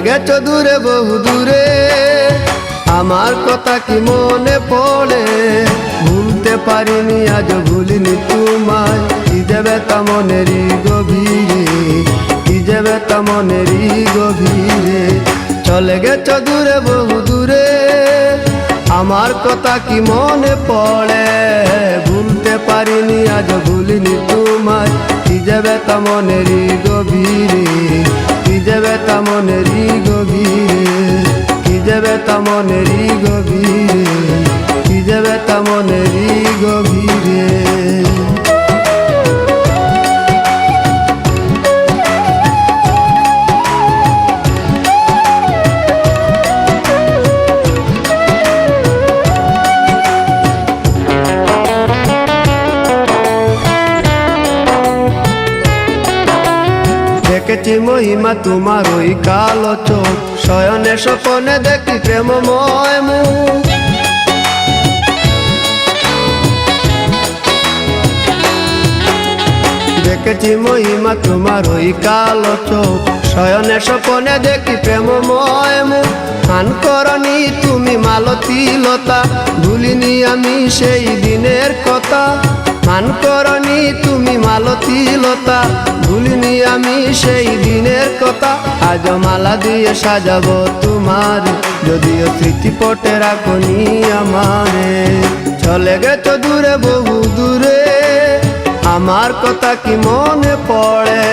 গেছো দূরে বহু দূরে, আমার কথা কি মনে পড়ে? ভুলতে পারিনি আজ ভুলিনি তোমায়, কি যে ব্যথা মনেরই গভীরে, কি যে ব্যথা মনেরই গভীরে। চলে গেছো দূরে বহু দূরে, আমার কথা কি মনে পড়ে? ভুলতে পারিনি আজ ভুলিনি তোমায়, কি যে ব্যথা মনেরই গভীরে, কি যে ব্যথা মনেরই গভীরে, কি যে ব্যথা মনেরই গভীরে, কি যে ব্যথা মনেরই গভীরে। দেখেছি মহিমা তোমার ওই কালো চোখ, শয়নে স্বপনে দেখি প্রেমময় মুখ। দেখেছি মহিমা তোমার ওই কালো চোখ, শয়নে স্বপনে দেখি প্রেমময় মুখ। খান করনি তুমি মালতী লতা, ভুলিনি আমি সেই দিনের কথা। মান করনি তুমি মালতী লতা, ভুলিনি আমি সেই দিনের কথা। আজ মালা দিয়ে সাজাবো তোমার, যদিও স্মৃতিপটে রাখনি আমারে। চলে গেছো দূরে বহু দূরে, আমার কথা কি মনে পড়ে?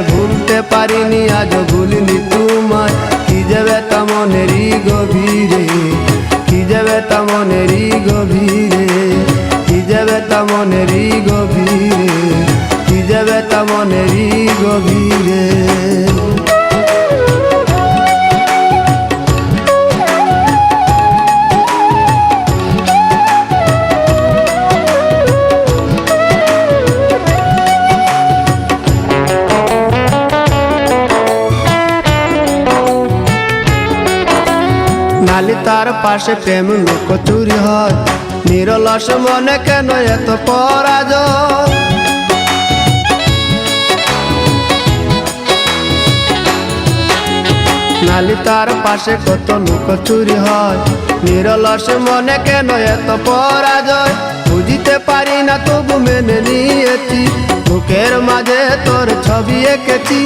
ভুলতে পারিনি আজ ভুলিনি তোমায়, কি যে ব্যথা মনেরই গভীরে, কি যে ব্যথা মনেরই গভীরে, কি যে ব্যথা মনেরই গভীরে, কি যে ব্যথা মনেরই গভীরে। নালি তার পাশে প্রেম লুকোচুরি হয়, নিরলস মনে কেন এত পরাজয়? নালি তার পাশে কত লুকোচুরি হয়, নিরলস মনে কেন এত পরাজয়? বুঝিতে পারি না তবু মেনে নিয়েছি, বুকের মাঝে তোর ছবি এঁকেছি।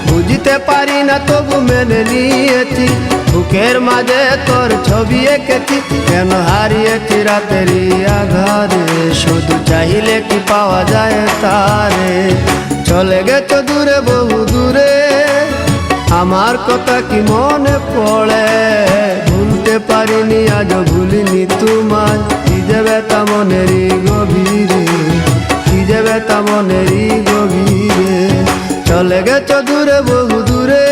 বুঝিতে পারি না তবু মেনে নিয়েছি, বুকের মাঝে তোর ছবি এঁকেছি। কেন হারিয়েছি রাতেরই আধারে, শুধু চাইলে কি পাওয়া যায় তারে? চলে গেছো দূরে বহু দূরে, আমার কথা কি মনে পড়ে? ভুলতে পারিনি আজ ভুলিনি তোমায়, কি যে ব্যথা মনেরই গভীরে, কি যে ব্যথা মনেরই গভীরে। চলে গেছো দূরে বহু দূরে,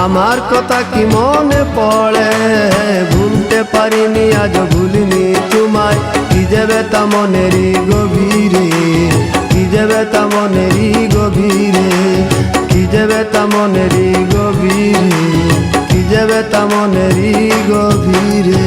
আমার কথা কি মনে পড়ে? ভুলতে পারিনি আজ ভুলিনি তোমায়, কি যে ব্যথা মনেরই গভীরে, কি যে ব্যথা মনেরই গভীরে, কি যে ব্যথা মনেরই গভীরে, কি যে ব্যথা মনেরই গভীরে।